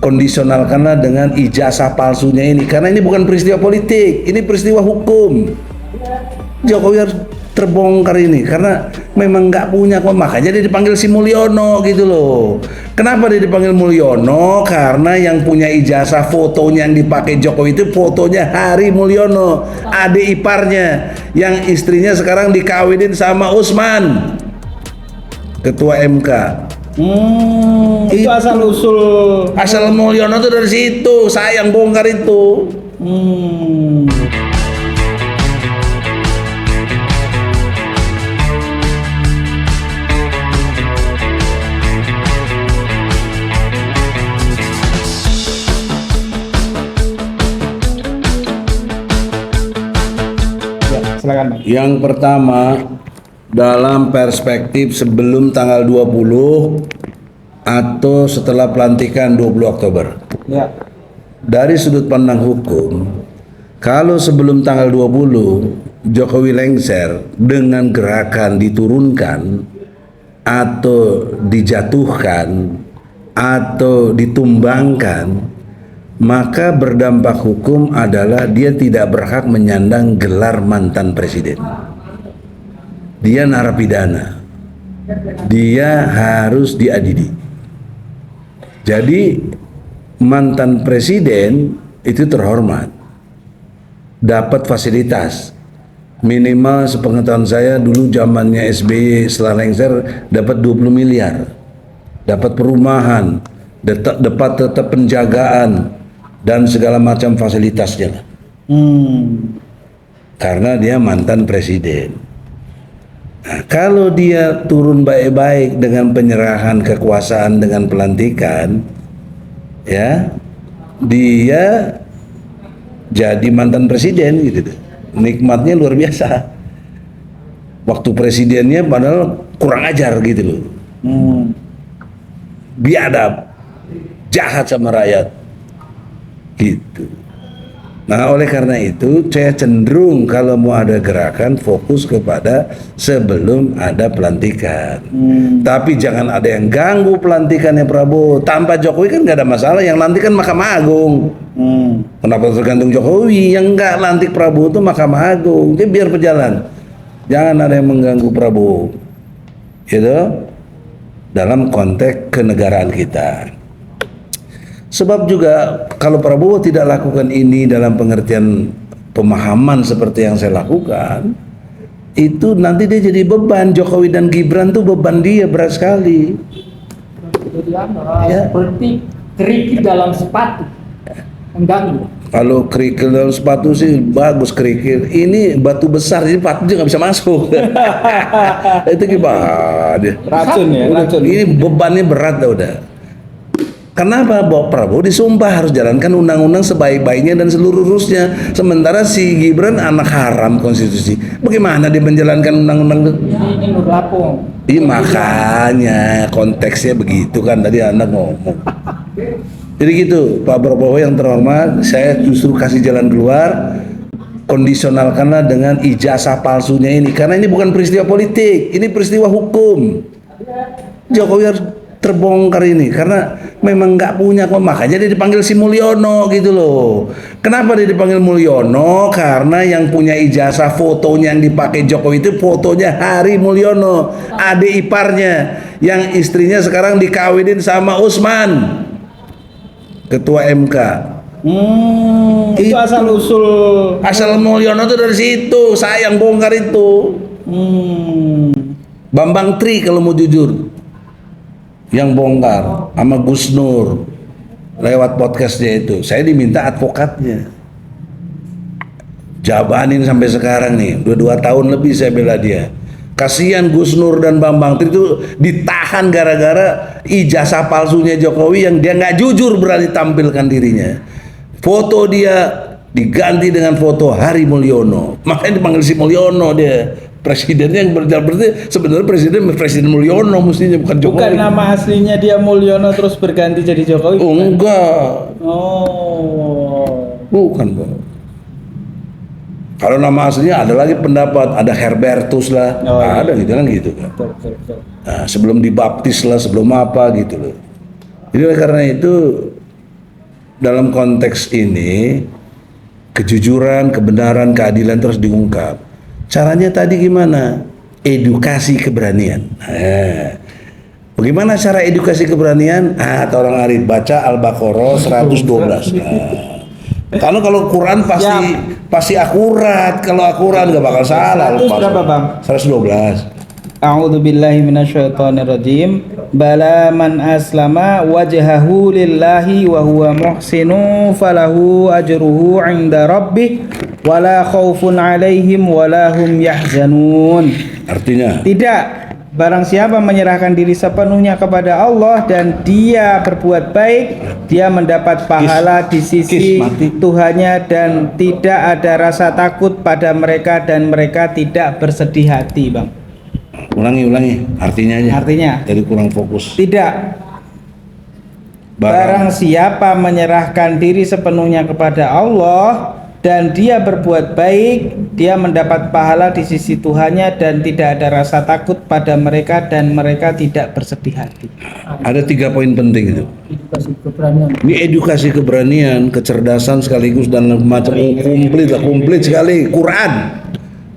kondisionalkanlah dengan ijazah palsunya ini, karena ini bukan peristiwa politik, ini peristiwa hukum. Jokowi harus terbongkar ini karena memang nggak punya kok, makanya dia dipanggil si Mulyono gitu loh. Kenapa dia dipanggil Mulyono? Karena yang punya ijazah fotonya yang dipakai Jokowi itu fotonya Hari Mulyono, adik iparnya yang istrinya sekarang dikawinin sama Usman, ketua MK. Itu asal usul Mulyono tuh dari situ, saya yang bongkar itu. Silakan, Bang. Yang pertama, dalam perspektif sebelum tanggal 20 atau setelah pelantikan 20 Oktober. Ya. Dari sudut pandang hukum, kalau sebelum tanggal 20 Jokowi lengser dengan gerakan diturunkan atau dijatuhkan atau ditumbangkan, maka berdampak hukum adalah dia tidak berhak menyandang gelar mantan presiden. Dia narapidana. Dia harus diadili. Jadi mantan presiden itu terhormat, dapat fasilitas. Minimal sepengetahuan saya dulu zamannya SBY setelah lengser dapat 20 miliar. Dapat perumahan, dapat tetap penjagaan dan segala macam fasilitasnya. Karena dia mantan presiden. Nah, kalau dia turun baik-baik dengan penyerahan kekuasaan dengan pelantikan, ya, dia jadi mantan presiden gitu. Nikmatnya luar biasa. Waktu presidennya padahal kurang ajar gitu loh. Biadab, jahat sama rakyat. Gitu. Nah, oleh karena itu saya cenderung kalau mau ada gerakan fokus kepada sebelum ada pelantikan. Tapi jangan ada yang ganggu pelantikannya Prabowo. Tanpa Jokowi kan nggak ada masalah, yang lantik kan Mahkamah Agung. Kenapa tergantung Jokowi? Yang nggak lantik Prabowo itu Mahkamah Agung. Jadi biar berjalan. Jangan ada yang mengganggu Prabowo. Gitu. Dalam konteks kenegaraan kita. Sebab juga kalau Prabowo tidak lakukan ini dalam pengertian pemahaman seperti yang saya lakukan, itu nanti dia jadi beban. Jokowi dan Gibran tuh beban dia berat sekali. Ya. Seperti kerikil dalam sepatu, mengganggu. Kalau kerikil dalam sepatu sih bagus kerikil. Ini batu besar, jadi sepatu nggak bisa masuk. Itu gimana? Racun ya, racun. Ini bebannya berat udah. Kenapa Prabowo disumpah harus jalankan undang-undang sebaik-baiknya dan seluruhnya, sementara si Gibran anak haram konstitusi. Bagaimana dia menjalankan undang-undang itu? Ini Nur Lapong. Makanya konteksnya begitu kan tadi anak ngomong. Jadi gitu, Pak Prabowo yang terhormat, saya justru kasih jalan keluar, kondisionalkanlah dengan ijazah palsunya ini, karena ini bukan peristiwa politik, ini peristiwa hukum. Jokowi harus terbongkar ini karena memang nggak punya kok, makanya dia dipanggil si Mulyono gitu loh. Kenapa dia dipanggil Mulyono? Karena yang punya ijazah fotonya yang dipakai Jokowi itu fotonya Hari Mulyono, adik iparnya yang istrinya sekarang dikawinin sama Usman, ketua MK. Itu asal usul Mulyono tuh dari situ, saya yang bongkar itu. Bambang Tri kalau mau jujur yang bongkar sama Gus Nur lewat podcastnya itu. Saya diminta advokatnya, jabanin sampai sekarang nih, udah 2 tahun lebih saya bela dia. Kasihan Gus Nur dan Bambang Tri itu ditahan gara-gara ijazah palsunya Jokowi yang dia nggak jujur berani tampilkan dirinya. Foto dia diganti dengan foto Hari Mulyono, makanya dipanggil si Mulyono dia. Presidennya yang berarti sebenarnya presiden Mulyono mestinya, bukan Jokowi. Bukan nama aslinya dia Mulyono terus berganti jadi Jokowi? Oh, enggak. Bukan, Bang. Kalau nama aslinya ada lagi pendapat, ada Herbertus lah, ada gitu kan gitu kan. Betul. Nah, sebelum dibaptis lah, sebelum apa gitu loh. Jadi oleh karena itu dalam konteks ini kejujuran, kebenaran, keadilan terus diungkap. Caranya tadi gimana? Edukasi keberanian. Bagaimana cara edukasi keberanian? Kata orang Arif, baca Al-Baqarah 112. Karena kalau Quran pasti akurat. Kalau akurat nggak bakal salah. 100 berapa, Bang? 112. A'udzu billahi minasyaitonir rajim. Bala man aslama wajhahu lillahi wa huwa muhsinu falahu ajruhu 'inda rabbih wala khaufun 'alaihim wala hum yahzanun. Artinya Tidak, barang siapa menyerahkan diri sepenuhnya kepada Allah dan dia berbuat baik, dia mendapat pahala di sisi Tuhannya dan tidak ada rasa takut pada mereka dan mereka tidak bersedih hati, Bang. ulangi artinya aja. Artinya Jadi kurang fokus. tidak. Barang siapa menyerahkan diri sepenuhnya kepada Allah dan dia berbuat baik, dia mendapat pahala di sisi Tuhannya dan tidak ada rasa takut pada mereka dan mereka tidak bersedih hati. Ada 3 poin penting itu. Edukasi keberanian. Ini edukasi keberanian, kecerdasan sekaligus dan macam komplit sekali. Quran,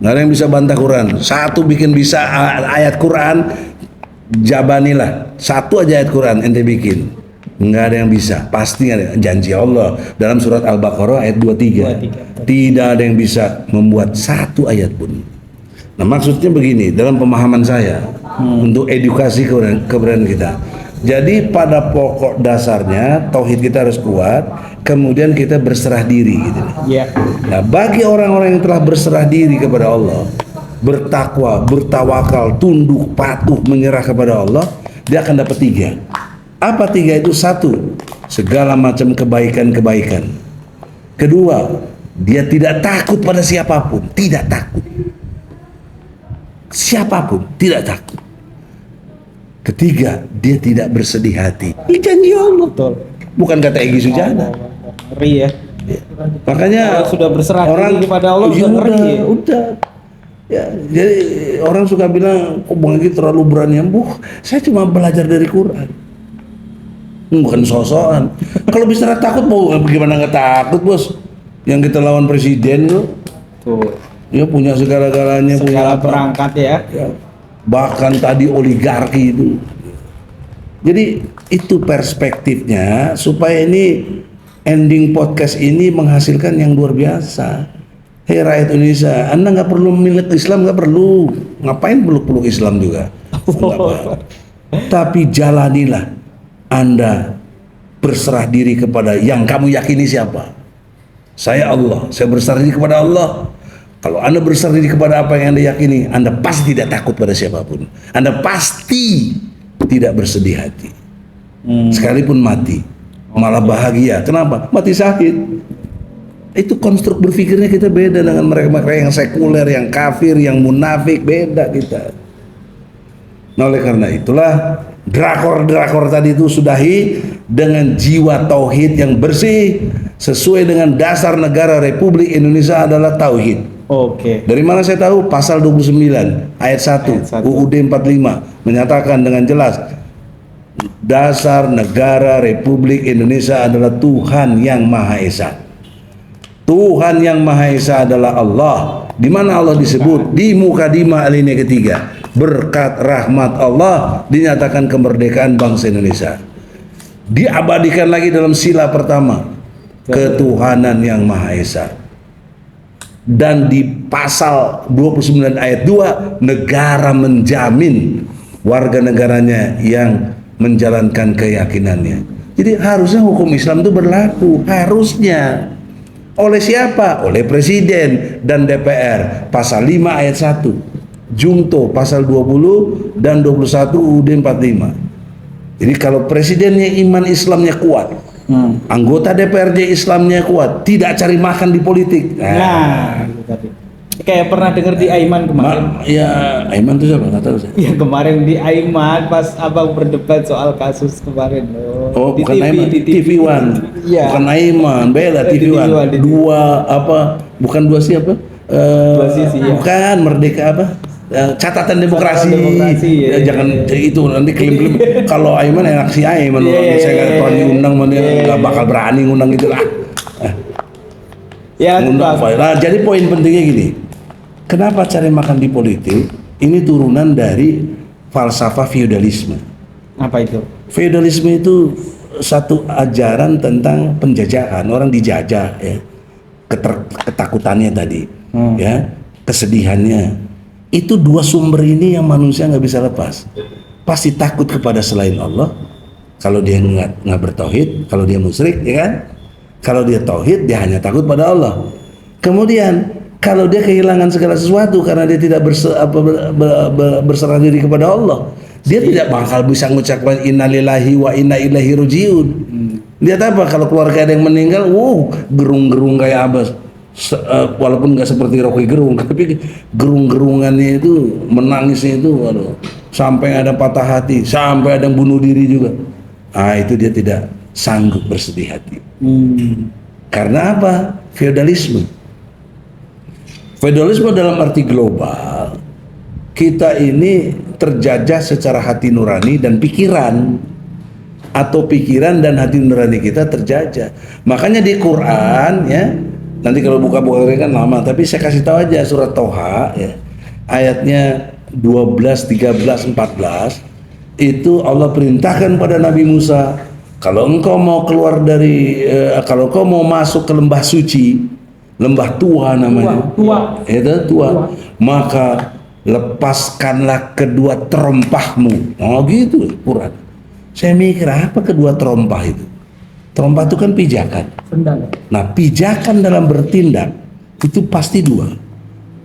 nggak ada yang bisa bantah Quran. Satu bikin bisa ayat Quran, jabanilah. Satu aja ayat Quran ente bikin, nggak ada yang bisa. Pasti ada janji Allah dalam surat Al-Baqarah ayat 23. Tidak ada yang bisa membuat satu ayat pun. Nah maksudnya begini, dalam pemahaman saya untuk edukasi keberanian kita. Jadi pada pokok dasarnya tauhid kita harus kuat, kemudian kita berserah diri gitu. Ya. Nah, bagi orang-orang yang telah berserah diri kepada Allah, bertakwa, bertawakal, tunduk, patuh, menyerah kepada Allah, dia akan dapat 3. Apa 3 itu? 1, segala macam kebaikan-kebaikan. Kedua, dia tidak takut pada siapapun, tidak takut. Siapapun tidak takut. Ketiga, dia tidak bersedih hati. Ini janji Allah. Betul. Bukan kata Egy Sujana. Ngeri ya. Makanya Kalau sudah berserah diri kepada Allah, ya udah ngeri ya. udah. Ya, jadi orang suka bilang, kok Bang Egy terlalu berani. Saya cuma belajar dari Quran. Bukan sosokan. Kalau bicara takut, mau gimana nggak takut, Bos? Yang kita lawan presiden tuh. Tuh. Ya punya segala-galanya, punya Segala apa. perangkat ya. Ya, bahkan tadi oligarki itu. Jadi itu perspektifnya supaya ini ending podcast ini menghasilkan yang luar biasa. Hei rakyat Indonesia, Anda nggak perlu milik Islam, nggak perlu. Ngapain peluk-peluk Islam juga? Tapi jalanilah Anda berserah diri kepada yang kamu yakini siapa. Saya Allah, saya berserah diri kepada Allah. Kalau Anda berserah diri kepada apa yang Anda yakini, Anda pasti tidak takut pada siapapun. Anda pasti tidak bersedih hati. Sekalipun mati, malah bahagia. Kenapa? Mati syahid. Itu konstruk berpikirnya kita beda dengan mereka-mereka yang sekuler, yang kafir, yang munafik, beda kita. Nah oleh karena itulah drakor-drakor tadi itu sudahi dengan jiwa tauhid yang bersih sesuai dengan dasar negara Republik Indonesia adalah tauhid. Oke. Dari mana saya tahu? Pasal 29 ayat 1 UUD 45 menyatakan dengan jelas dasar negara Republik Indonesia adalah Tuhan yang Maha Esa. Tuhan yang Maha Esa adalah Allah. Di mana Allah disebut? Di Mukadimah alinea ketiga. Berkat rahmat Allah dinyatakan kemerdekaan bangsa Indonesia. Diabadikan lagi dalam sila pertama, ketuhanan yang Maha Esa. Dan di pasal 29 ayat 2, negara menjamin warga negaranya yang menjalankan keyakinannya. Jadi harusnya hukum Islam itu berlaku, harusnya. Oleh siapa? Oleh Presiden dan DPR. Pasal 5 ayat 1, Jungto pasal 20 dan 21 UUD 45. Jadi kalau presidennya iman Islamnya kuat, anggota DPRD Islamnya kuat, tidak cari makan di politik. Nah, itu tadi. Kayak pernah dengar di Aiman kemarin. Ya, Aiman itu siapa? Nggak tahu saya. Ya kemarin di Aiman pas abang berdebat soal kasus kemarin. Oh, di bukan TV, Aiman, di TV One. Iya. Bukan Aiman, beda Di TV TV One. One, di TV. Dua apa? Bukan dua siapa? Dua sisi, ya. Bukan Merdeka apa? catatan demokrasi, ya. jangan itu nanti klaim-klaim kalau Aiman enak si Aiman, saya nggak tahu diundang, mana nggak bakal berani ngundang gitu lah. Ya, Nah, jadi poin pentingnya gini, kenapa cari makan di politik ini turunan dari falsafah feodalisme. apa itu? Feodalisme itu satu ajaran tentang penjajahan, orang dijajah ya, ketakutannya tadi, ya, kesedihannya. Itu dua sumber ini yang manusia nggak bisa lepas. Pasti takut kepada selain Allah. Kalau dia nggak bertauhid, kalau dia musyrik, ya kan? Kalau dia tauhid, dia hanya takut pada Allah. Kemudian kalau dia kehilangan segala sesuatu karena dia tidak berserah diri kepada Allah, dia tidak bakal bisa mengucapkan innalillahi wa inna ilaihi rajiun. Lihat apa kalau keluarga ada yang meninggal, gerung-gerung kayak apa? Walaupun nggak seperti Rocky Gerung, tapi gerung-gerungannya itu, menangisnya itu, waduh, sampai ada patah hati, sampai ada yang bunuh diri juga. Itu dia tidak sanggup bersedih hati. Karena apa? Feodalisme. Feodalisme dalam arti global, kita ini terjajah secara hati nurani dan pikiran, atau pikiran dan hati nurani kita terjajah. Makanya di Quran ya, nanti kalau buka-buka kan lama, tapi saya kasih tahu aja surat Toha ya, ayatnya 12, 13, 14 itu Allah perintahkan pada Nabi Musa, kalau engkau mau keluar dari kalau engkau mau masuk ke lembah suci, lembah tua namanya, tua, maka lepaskanlah kedua terompahmu. Gitu Quran. Saya mikir apa kedua terompah itu? Terompah itu kan pijakan. Nah, pijakan dalam bertindak itu pasti dua,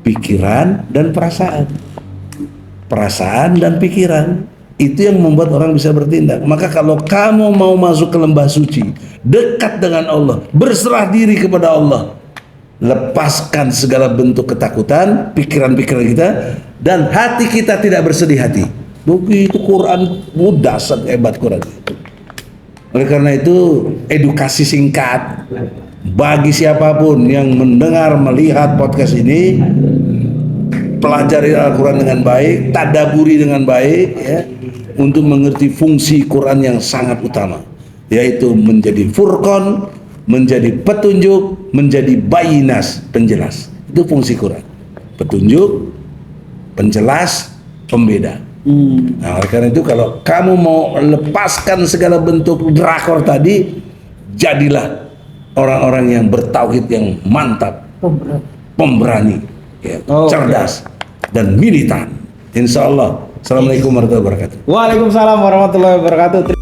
pikiran dan perasaan. Perasaan dan pikiran itu yang membuat orang bisa bertindak. Maka kalau kamu mau masuk ke lembah suci, dekat dengan Allah, berserah diri kepada Allah, lepaskan segala bentuk ketakutan, pikiran-pikiran kita, dan hati kita tidak bersedih hati. Begitu Quran, dasar hebat Quran. Oleh karena itu, edukasi singkat bagi siapapun yang mendengar, melihat podcast ini, pelajari Al-Quran dengan baik, tadaburi dengan baik ya, untuk mengerti fungsi Quran yang sangat utama, yaitu menjadi furqan, menjadi petunjuk, menjadi bayinas, penjelas. Itu fungsi Quran. Petunjuk, penjelas, pembeda. Nah, oleh karena itu kalau kamu mau lepaskan segala bentuk drakor tadi, jadilah orang-orang yang bertauhid yang mantap, pemberani, ya, cerdas dan militan. Insya Allah. Assalamualaikum warahmatullahi wabarakatuh. Waalaikumsalam warahmatullahi wabarakatuh.